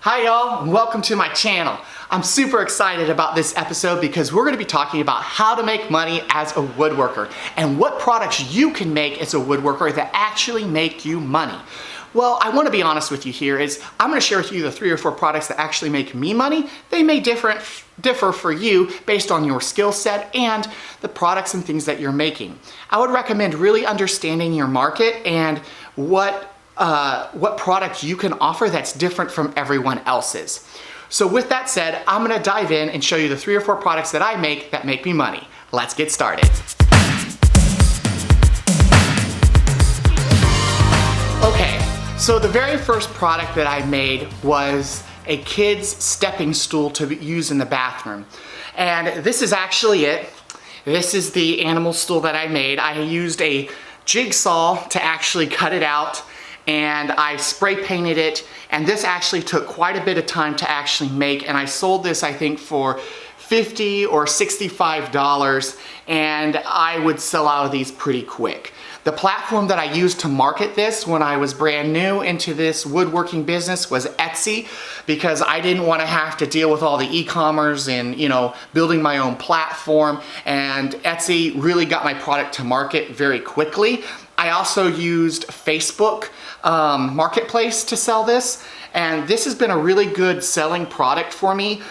Hi y'all, and welcome to my channel. I'm super excited about this episode because we're going to be talking about how to make money as a woodworker and what products you can make as a woodworker that actually make you money. Well, I want to be honest with you here is I'm going to share with you the 3 or 4 products that actually make me money. They may differ for you based on your skill set and the products and things that you're making. I would recommend really understanding your market and what product you can offer that's different from everyone else's. So with that said, I'm gonna dive in and show you the 3 or 4 products that I make that make me money. Let's get started. Okay, so the very first product that I made was a kid's stepping stool to use in the bathroom. And this is actually it. This is the animal stool that I made. I used a jigsaw to actually cut it out, and I spray painted it, and this actually took quite a bit of time to actually make, and I sold this I think for $50 or $65, and I would sell out of these pretty quick. The platform that I used to market this when I was brand new into this woodworking business was Etsy, because I didn't want to have to deal with all the e-commerce and building my own platform, and Etsy really got my product to market very quickly. I also used Facebook Marketplace to sell this, and this has been a really good selling product for me.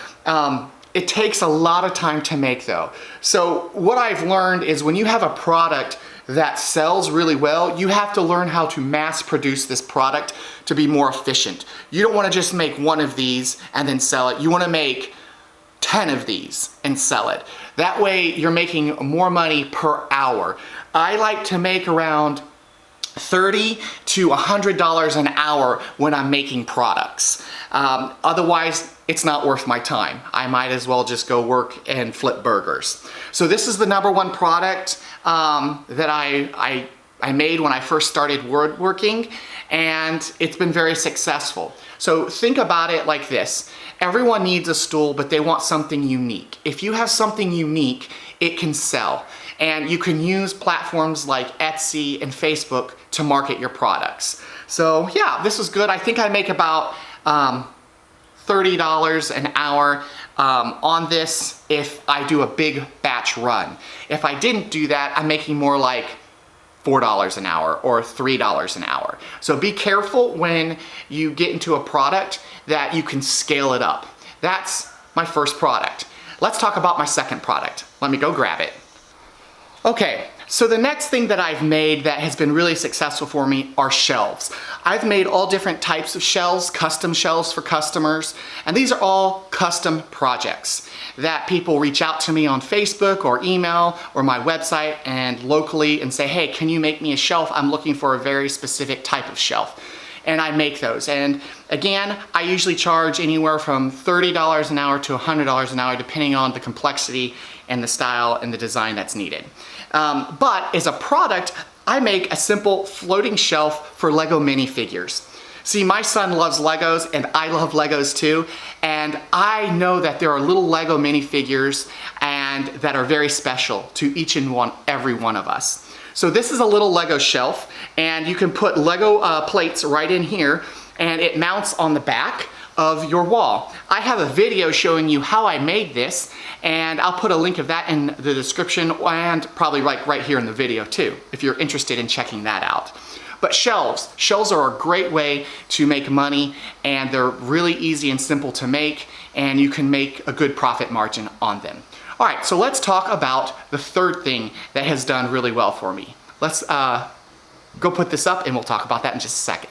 It takes a lot of time to make though. So what I've learned is when you have a product that sells really well, you have to learn how to mass produce this product to be more efficient. You don't want to just make 1 of these and then sell it. You want to make 10 of these and sell it. That way you're making more money per hour. I like to make around $30 to $100 an hour when I'm making products. Otherwise, it's not worth my time. I might as well just go work and flip burgers. So this is the #1 product that I made when I first started woodworking, and it's been very successful. So think about it like this. Everyone needs a stool, but they want something unique. If you have something unique, it can sell. And you can use platforms like Etsy and Facebook to market your products. So yeah, this is good. I think I make about $30 an hour on this if I do a big batch run. If I didn't do that, I'm making more like $4 an hour or $3 an hour. So be careful when you get into a product that you can scale it up. That's my first product. Let's talk about my second product. Let me go grab it. Okay, so the next thing that I've made that has been really successful for me are shelves. I've made all different types of shelves, custom shelves for customers, and these are all custom projects that people reach out to me on Facebook or email or my website and locally and say, hey, can you make me a shelf? I'm looking for a very specific type of shelf. And I make those. And again, I usually charge anywhere from $30 an hour to $100 an hour depending on the complexity and the style and the design that's needed. But as a product, I make a simple floating shelf for Lego minifigures. See, my son loves Legos and I love Legos too, and I know that there are little Lego minifigures and that are very special to each and every one of us. So this is a little Lego shelf, and you can put Lego plates right in here, and it mounts on the back of your wall. I have a video showing you how I made this, and I'll put a link of that in the description and probably right here in the video too, if you're interested in checking that out. But shelves are a great way to make money, and they're really easy and simple to make, and you can make a good profit margin on them. All right, so let's talk about the third thing that has done really well for me. Let's go put this up and we'll talk about that in just a second.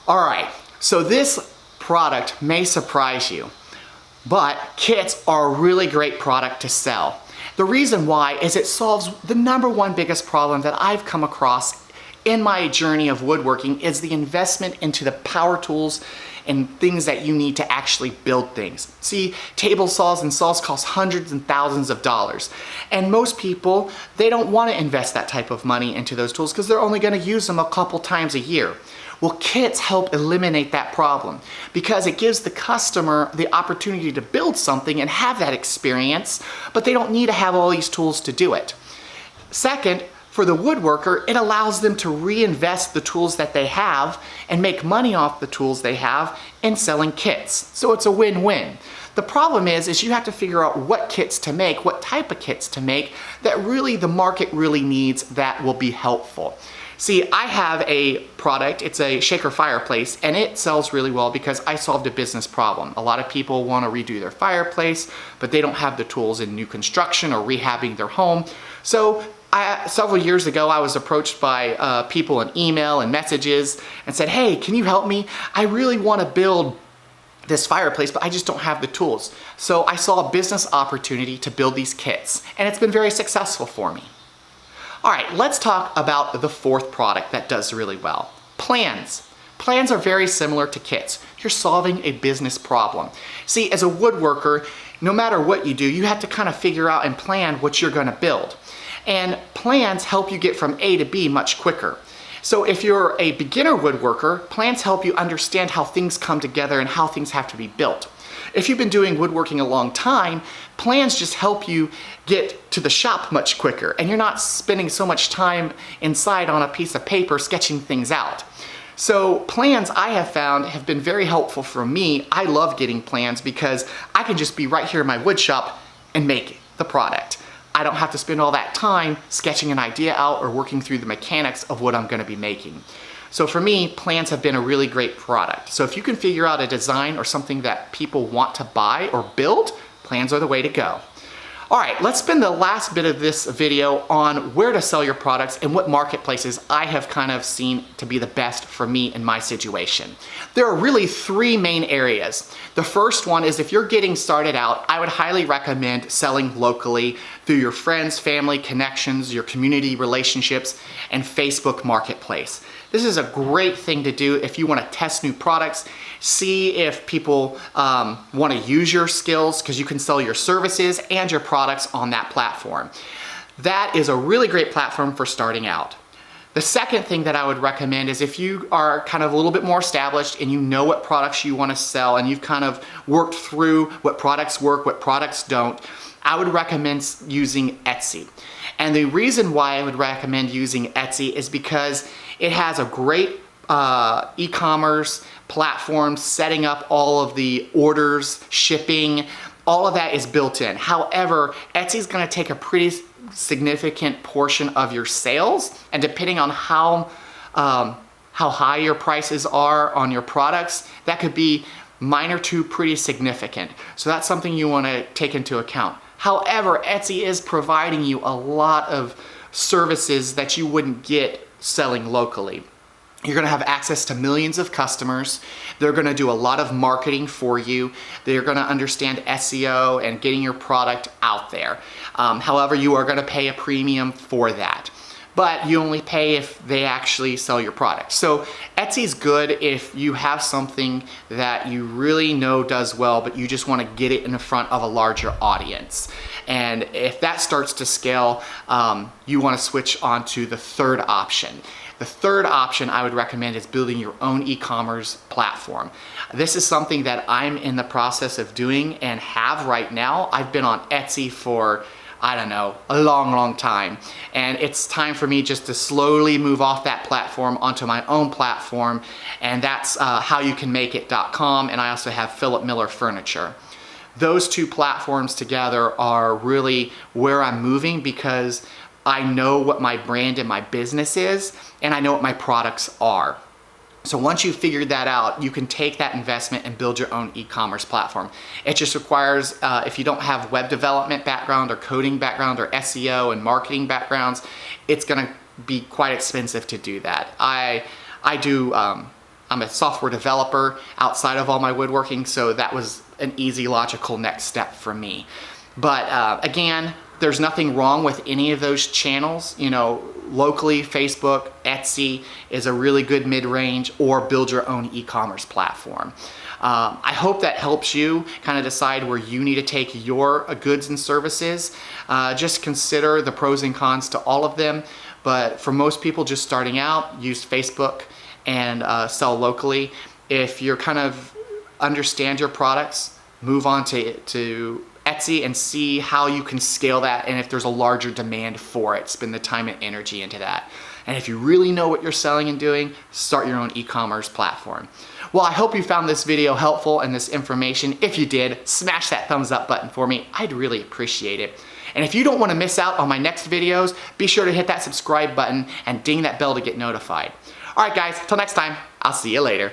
All right, so this product may surprise you, but kits are a really great product to sell. The reason why is it solves the #1 biggest problem that I've come across in my journey of woodworking is the investment into the power tools and things that you need to actually build things. See, table saws and saws cost hundreds and thousands of dollars. And most people, they don't want to invest that type of money into those tools because they're only going to use them a couple times a year. Well, kits help eliminate that problem because it gives the customer the opportunity to build something and have that experience, but they don't need to have all these tools to do it. Second, For the woodworker, it allows them to reinvest the tools that they have and make money off the tools they have in selling kits. So it's a win-win. The problem is you have to figure out what kits to make, what type of kits to make that really the market really needs that will be helpful. See, I have a product, it's a shaker fireplace, and it sells really well because I solved a business problem. A lot of people want to redo their fireplace, but they don't have the tools in new construction or rehabbing their home. So several years ago, I was approached by people in email and messages and said, hey, can you help me? I really want to build this fireplace, but I just don't have the tools. So I saw a business opportunity to build these kits, and it's been very successful for me. All right, let's talk about the fourth product that does really well. Plans. Plans are very similar to kits. You're solving a business problem. See, as a woodworker, no matter what you do, you have to kind of figure out and plan what you're gonna build. And plans help you get from A to B much quicker. So if you're a beginner woodworker, plans help you understand how things come together and how things have to be built. If you've been doing woodworking a long time, plans just help you get to the shop much quicker, and you're not spending so much time inside on a piece of paper sketching things out. So plans, I have found, have been very helpful for me. I love getting plans because I can just be right here in my wood shop and make the product. I don't have to spend all that time sketching an idea out or working through the mechanics of what I'm gonna be making. So for me, plans have been a really great product. So if you can figure out a design or something that people want to buy or build, plans are the way to go. All right, let's spend the last bit of this video on where to sell your products and what marketplaces I have kind of seen to be the best for me in my situation. There are really three main areas. The first one is if you're getting started out, I would highly recommend selling locally through your friends, family, connections, your community relationships, and Facebook Marketplace. This is a great thing to do if you want to test new products, see if people want to use your skills, because you can sell your services and your products on that platform. That is a really great platform for starting out. The second thing that I would recommend is if you are kind of a little bit more established and you know what products you want to sell and you've kind of worked through what products work, what products don't, I would recommend using Etsy. And the reason why I would recommend using Etsy is because it has a great e-commerce platform, setting up all of the orders, shipping, all of that is built in. However, Etsy is going to take a pretty significant portion of your sales, and depending on how high your prices are on your products, that could be minor to pretty significant. So that's something you want to take into account. However, Etsy is providing you a lot of services that you wouldn't get selling locally. You're gonna have access to millions of customers. They're gonna do a lot of marketing for you. They're gonna understand SEO and getting your product out there. However, you are gonna pay a premium for that. But you only pay if they actually sell your product. So Etsy's good if you have something that you really know does well, but you just wanna get it in the front of a larger audience. And if that starts to scale, you wanna switch on to the third option. The third option I would recommend is building your own e-commerce platform. This is something that I'm in the process of doing and have right now. I've been on Etsy for, I don't know, a long time. And it's time for me just to slowly move off that platform onto my own platform. And that's howyoucanmakeit.com. And I also have Philip Miller Furniture. Those two platforms together are really where I'm moving because I know what my brand and my business is, and I know what my products are. So once you've figured that out, you can take that investment and build your own e-commerce platform. It just requires, if you don't have web development background or coding background or SEO and marketing backgrounds, it's gonna be quite expensive to do that. I'm a software developer outside of all my woodworking, so that was an easy, logical next step for me. But again, there's nothing wrong with any of those channels. You know, locally, Facebook, Etsy is a really good mid-range, or build your own e-commerce platform. I hope that helps you kind of decide where you need to take your goods and services. Just consider the pros and cons to all of them. But for most people just starting out, use Facebook and sell locally. If you're kind of understand your products, move on to Etsy and see how you can scale that and if there's a larger demand for it. Spend the time and energy into that. And if you really know what you're selling and doing, start your own e-commerce platform. Well, I hope you found this video helpful and this information. If you did, smash that thumbs up button for me. I'd really appreciate it. And if you don't want to miss out on my next videos, be sure to hit that subscribe button and ding that bell to get notified. All right, guys, till next time, I'll see you later.